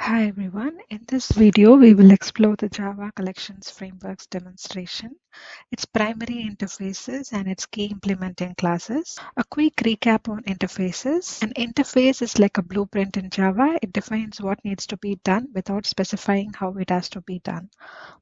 Hi everyone, in this video we will explore the Java Collections Frameworks demonstration, its primary interfaces and its key implementing classes. A quick recap on interfaces. An interface is like a blueprint in Java. It defines what needs to be done without specifying how it has to be done.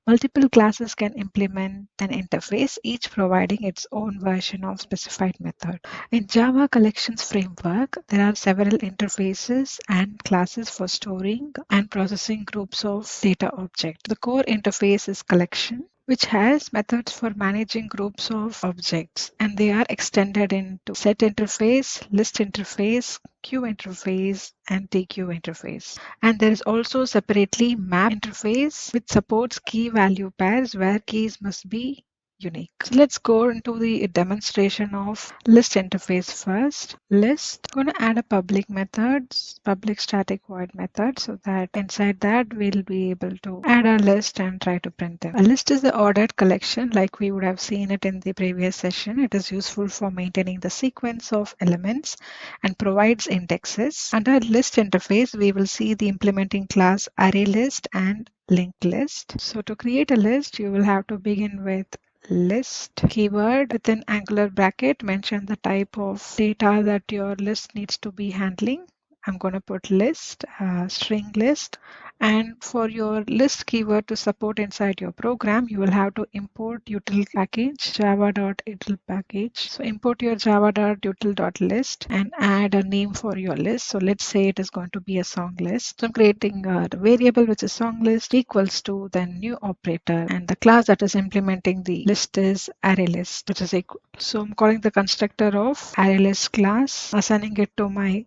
Multiple classes can implement an interface, each providing its own version of specified method. In Java Collections Framework, there are several interfaces and classes for storing and processing groups of data objects. The core interface is collection, which has methods for managing groups of objects, and they are extended into set interface, list interface, queue interface, and TQ interface. And there is also separately map interface, which supports key value pairs where keys must be unique. So let's go into the demonstration of list interface first. List, going to add a public method, public static void method, so that inside that we'll be able to add a list and try to print them. A list is the ordered collection like we would have seen it in the previous session. It is useful for maintaining the sequence of elements and provides indexes. Under list interface, we will see the implementing class ArrayList and LinkedList. So to create a list, you will have to begin with list keyword within angular bracket, mention the type of data that your list needs to be handling. I'm going to put list, string list. And for your list keyword to support inside your program, you will have to import util package, java.util package. So import your java.util.list and add a name for your list. So let's say it is going to be a song list. So I'm creating a variable which is song list equals to the new operator, and the class that is implementing the list is ArrayList, which is equal. So I'm calling the constructor of ArrayList class, assigning it to my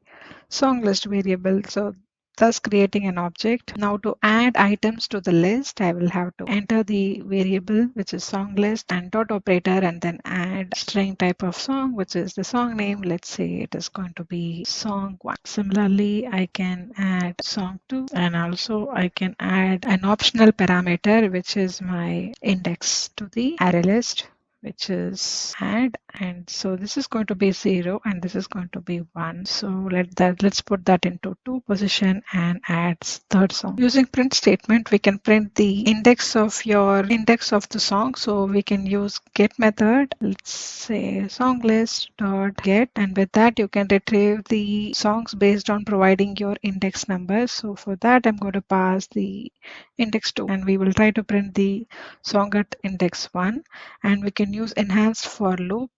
song list variable, so thus creating an object. Now to add items to the list, I will have to enter the variable which is song list and dot operator, and then add string type of song which is the song name. Let's say it is going to be song 1. Similarly, I can add song 2, and also I can add an optional parameter which is my index to the array list, which is add, and so this is going to be 0 and this is going to be 1. So let's put that into 2 position and add third song. Using print statement, we can print the index of the song. So we can use get method. Let's say song list dot get, and with that you can retrieve the songs based on providing your index number. So for that I'm going to pass the index 2, and we will try to print the song at index 1, and we can use enhanced for loop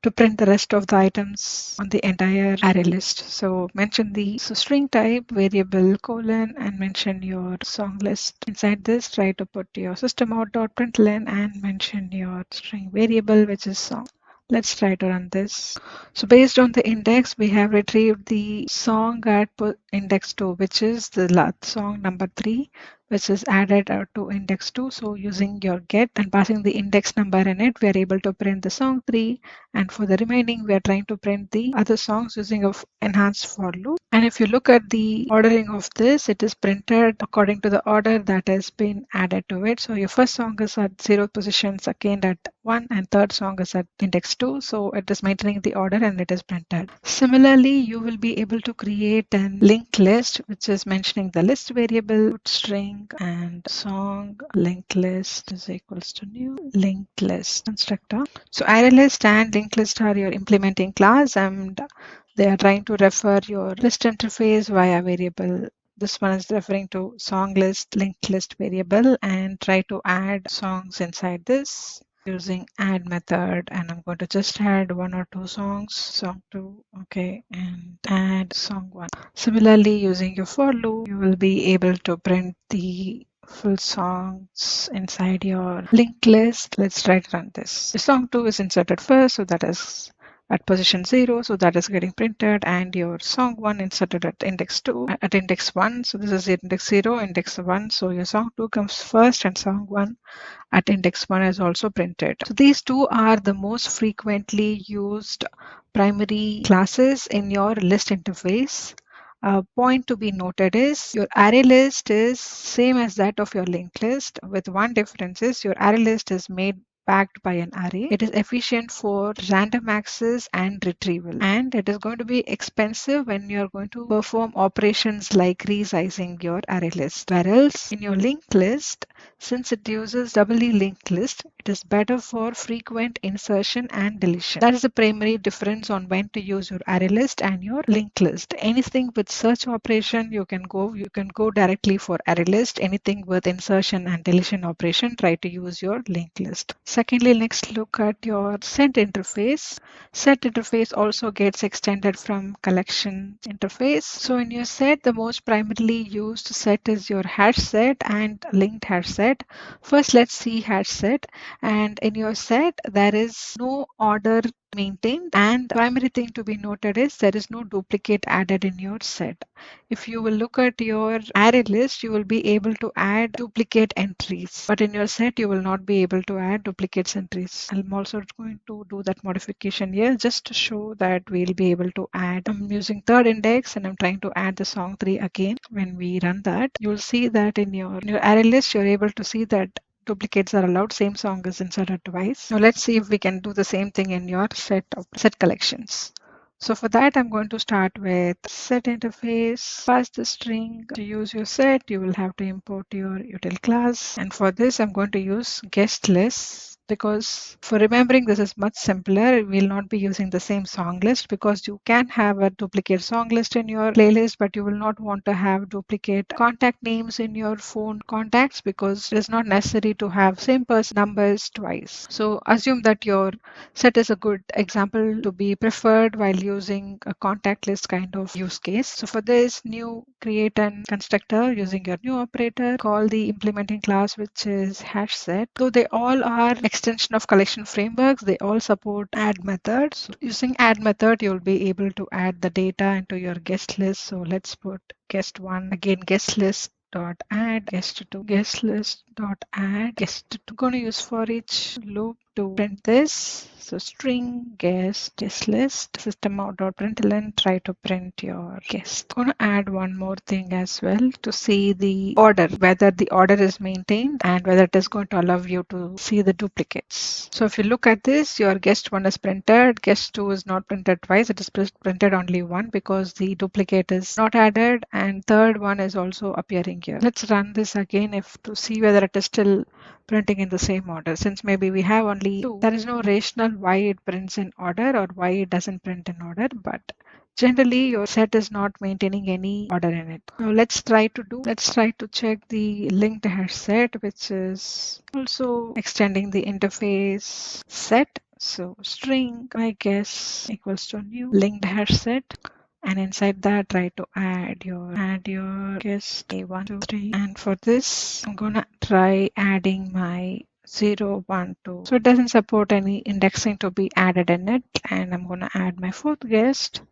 to print the rest of the items on the entire array list. So mention the string type variable colon and mention your song list. Inside this, try to put your system out.println and mention your string variable which is song. Let's try to run this. So based on the index, we have retrieved the song at index 2, which is the last song number 3, which is added to index 2. So using your get and passing the index number in it, we are able to print the song 3. And for the remaining, we are trying to print the other songs using an enhanced for loop. And if you look at the ordering of this, it is printed according to the order that has been added to it. So your first song is at 0th position, second at 1, and third song is at index 2. So it is maintaining the order and it is printed. Similarly, you will be able to create an linked list, which is mentioning the list variable, string, and song linked list is equals to new linked list constructor. So ArrayList and linked list are your implementing class, and they are trying to refer your list interface via variable. This one is referring to song list linked list variable, and try to add songs inside this using add method. And I'm going to just add 1 or 2 songs, song 2, okay, and add song 1. Similarly, using your for loop, you will be able to print the full songs inside your linked list. Let's try to run this. The song 2 is inserted first, so that is at position 0, so that is getting printed, and your song 1 inserted at index 2 at index 1, so this is index 0, index 1, so your song 2 comes first, and song 1 at index 1 is also printed. So these two are the most frequently used primary classes in your list interface. A point to be noted is your array list is same as that of your linked list, with one difference is your array list is made backed by an array. It is efficient for random access and retrieval, and it is going to be expensive when you're going to perform operations like resizing your array list. Whereas in your linked list, since it uses doubly linked list, it is better for frequent insertion and deletion. That is the primary difference on when to use your array list and your linked list. Anything with search operation, you can go directly for array list. Anything with insertion and deletion operation, try to use your linked list. Secondly, next look at your set interface. Set interface also gets extended from collection interface. So in your set, the most primarily used set is your hash set and linked hash set. First, let's see hash set. And in your set, there is no order maintained, and the primary thing to be noted is there is no duplicate added in your set. If you will look at your array list, you will be able to add duplicate entries, but in your set you will not be able to add duplicates entries. I'm also going to do that modification here just to show that we'll be able to add. I'm using third index and I'm trying to add the song 3 again. When we run that, you'll see that in your array list you're able to see that duplicates are allowed. Same song is inserted twice. Now let's see if we can do the same thing in your set collections. So for that, I'm going to start with set interface, pass the string. To use your set, you will have to import your util class. And for this, I'm going to use guest list, because for remembering this is much simpler. We'll not be using the same song list, because you can have a duplicate song list in your playlist, but you will not want to have duplicate contact names in your phone contacts, because it is not necessary to have same person numbers twice. So assume that your set is a good example to be preferred while using a contact list kind of use case. So for this, new create an constructor using your new operator, call the implementing class, which is HashSet. Though they all are extension of collection frameworks, they all support add methods. So using add method, you'll be able to add the data into your guest list. So let's put guest 1, again guest list dot add guest 2, guest list dot add guest 2. I'm going to use for each loop to print this. So string guest list system out dot println, try to print your guest. I'm going to add one more thing as well to see the order, whether the order is maintained and whether it is going to allow you to see the duplicates. So if you look at this, your guest 1 is printed, guest 2 is not printed twice, it is printed only one because the duplicate is not added, and third one is also appearing here. Let's run this again if to see whether it is still printing in the same order. Since maybe we have only 2, there is no rationale why it prints in order or why it doesn't print in order, but generally your set is not maintaining any order in it. Now let's try to check the linked hash set, which is also extending the interface set. So string I guess equals to new linked hash set. And inside that, try to add your guest A1, 2, 3. And for this, I'm gonna try adding my 0, 1, 2. So it doesn't support any indexing to be added in it. And I'm gonna add my 4th guest.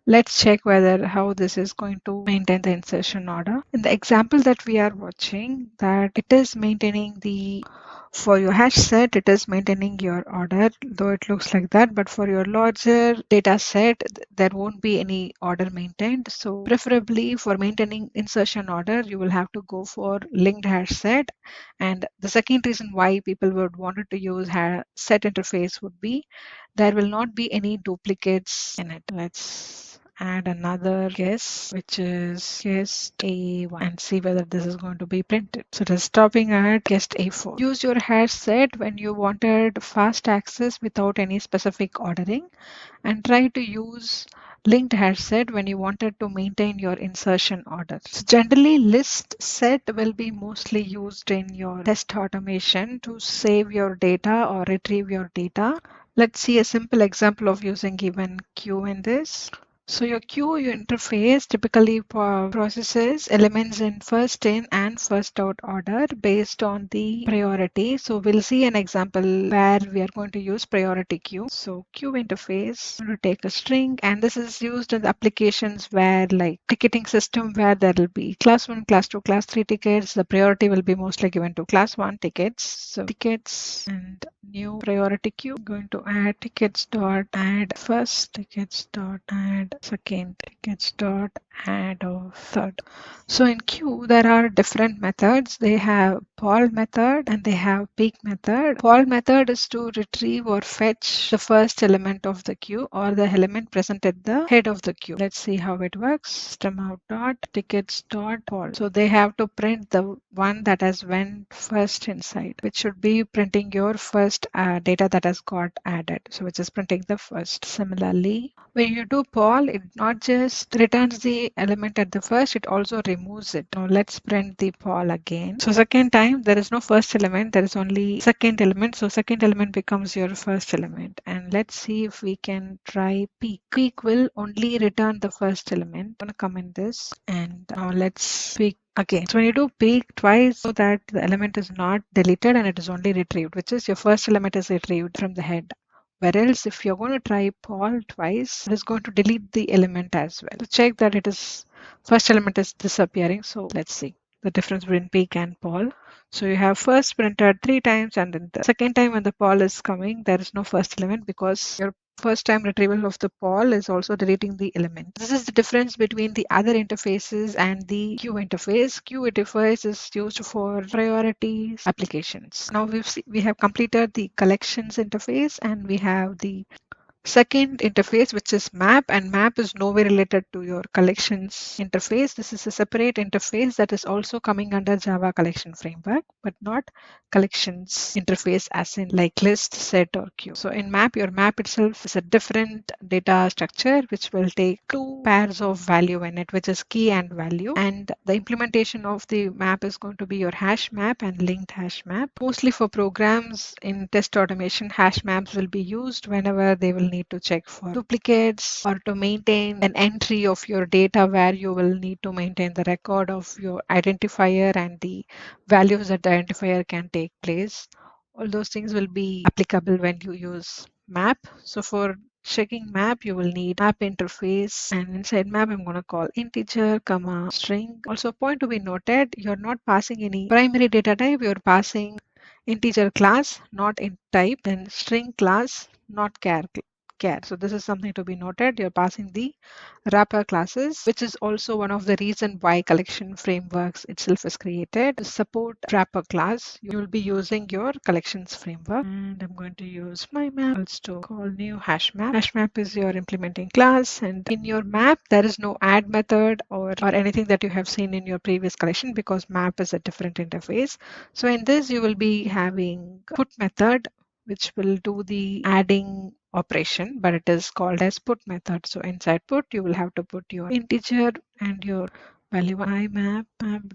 Let's check whether how this is going to maintain the insertion order. In the example that we are watching, that it is maintaining for your hash set, it is maintaining your order, though it looks like that, but for your larger data set, there won't be any order maintained. So preferably for maintaining insertion order, you will have to go for linked hash set. And the second reason why people would want to use set interface would be there will not be any duplicates in it. Let's add another guest, which is guest A1, and see whether this is going to be printed. So it is stopping at guest A4. Use your hash set when you wanted fast access without any specific ordering, and try to use linked hash set when you wanted to maintain your insertion order. So generally, list set will be mostly used in your test automation to save your data or retrieve your data. Let's see a simple example of using given queue in this. So your queue interface typically processes elements in first in and first out order based on the priority. So we'll see an example where we are going to use priority queue. So queue interface, I'm going to take a string, and this is used in the applications where like ticketing system where there will be class 1, class 2, class 3 tickets. The priority will be mostly given to class 1 tickets. So tickets and new priority queue. I'm going to add tickets dot add first, tickets dot add second, tickets dot add of third. So in queue, there are different methods. They have poll method and they have peek method. Poll method is to retrieve or fetch the first element of the queue or the element present at the head of the queue. Let's see how it works. System out dot tickets dot poll. So they have to print the one that has went first inside, which should be printing your first data that has got added. So which is printing the first. Similarly, when you do poll, it not just returns the element at the first, it also removes it. Now let's print the poll again. So second time, there is no first element, there is only second element. So second element becomes your first element. And let's see if we can try peek. Peek will only return the first element. I'm gonna comment this and now let's peek again. So when you do peek twice, so that the element is not deleted and it is only retrieved, which is your first element is retrieved from the head. Whereas if you're going to try poll twice, it is going to delete the element as well. To check that it is first element is disappearing. So let's see the difference between peek and poll. So you have first printed 3 times and then the second time when the poll is coming, there is no first element because your first time retrieval of the poll is also deleting the element. This is the difference between the other interfaces and the queue interface. Queue interface is used for priorities applications. Now we have completed the collections interface and we have the second interface, which is map, and map is nowhere related to your collections interface. This is a separate interface that is also coming under Java collection framework, but not collections interface as in like list, set, or queue. So in map, your map itself is a different data structure which will take 2 pairs of value in it, which is key and value. And the implementation of the map is going to be your HashMap and LinkedHashMap. Mostly for programs in test automation, HashMaps will be used whenever they will need to check for duplicates or to maintain an entry of your data where you will need to maintain the record of your identifier and the values that the identifier can take place. All those things will be applicable when you use map. So for checking map, you will need map interface, and inside map I'm going to call integer comma string. Also point to be noted, you're not passing any primary data type, you're passing integer class, not int type, then string class, not char. So this is something to be noted. You're passing the wrapper classes, which is also one of the reason why collection frameworks itself is created. To support wrapper class, you will be using your collections framework. And I'm going to use my map to call new HashMap. HashMap is your implementing class, and in your map, there is no add method or anything that you have seen in your previous collection because map is a different interface. So in this, you will be having put method, which will do the adding operation, but it is called as put method. So inside put, you will have to put your integer and your value map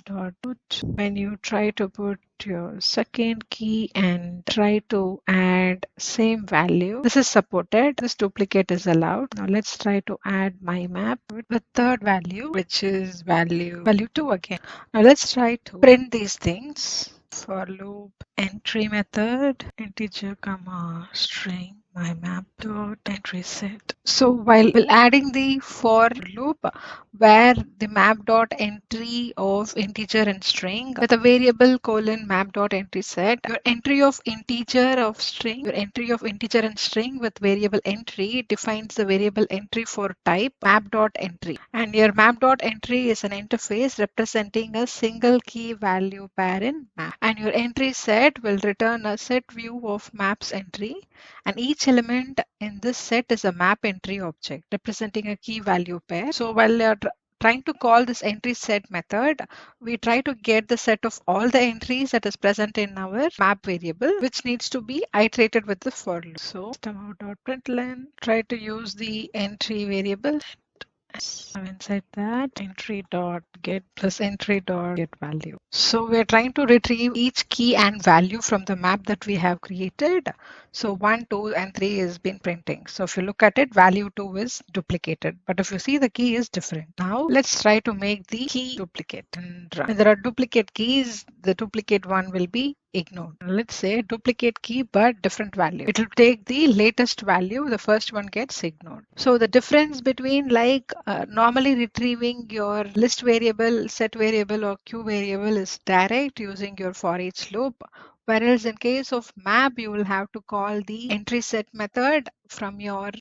dot put. When you try to put your second key and try to add same value, this is supported. This duplicate is allowed. Now let's try to add my map with the third value, which is value 2 again. Now let's try to print these things. For loop entry method integer comma string my map dot entry set. So while adding the for loop where the map dot entry of integer and string with a variable colon map dot entry set, your entry of integer and string with variable entry defines the variable entry for type map dot entry, and your map dot entry is an interface representing a single key value pair in map, and your entry set will return a set view of maps entry, and each element in this set is a map entry object representing a key value pair. So while you're trying to call this entry set method, we try to get the set of all the entries that is present in our map variable, which needs to be iterated with the for loop. So system.out.println, try to use the entry variable. Now inside that entry dot get plus entry dot get value. So we're trying to retrieve each key and value from the map that we have created. So 1, 2, and 3 has been printing. So if you look at it, value 2 is duplicated. But if you see, the key is different. Now let's try to make the key duplicate and run. When there are duplicate keys, the duplicate one will be ignored. Let's say duplicate key but different value. It will take the latest value, the first one gets ignored. So the difference between like normally retrieving your list variable, set variable, or queue variable is direct using your for each loop, Whereas in case of map, you will have to call the entry set method from your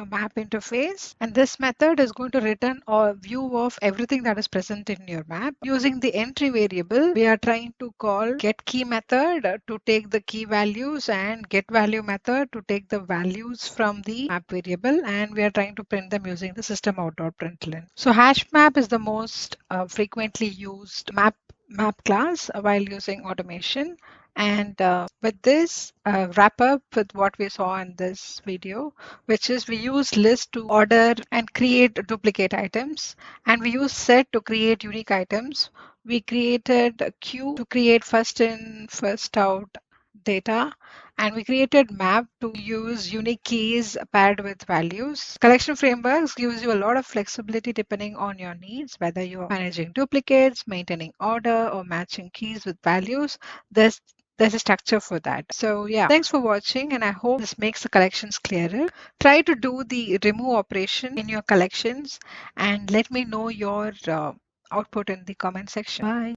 map interface, and this method is going to return a view of everything that is present in your map. Using the entry variable, we are trying to call get key method to take the key values and get value method to take the values from the map variable, and we are trying to print them using the system out.println. So HashMap is the most frequently used map class while using automation. And with this, wrap up with what we saw in this video, which is we use list to order and create duplicate items, and we use set to create unique items. We created a queue to create first in, first out data, and we created map to use unique keys paired with values. Collection frameworks gives you a lot of flexibility depending on your needs, whether you're managing duplicates, maintaining order, or matching keys with values. There's a structure for that. So yeah, thanks for watching, and I hope this makes the collections clearer. Try to do the remove operation in your collections and let me know your output in the comment section. Bye.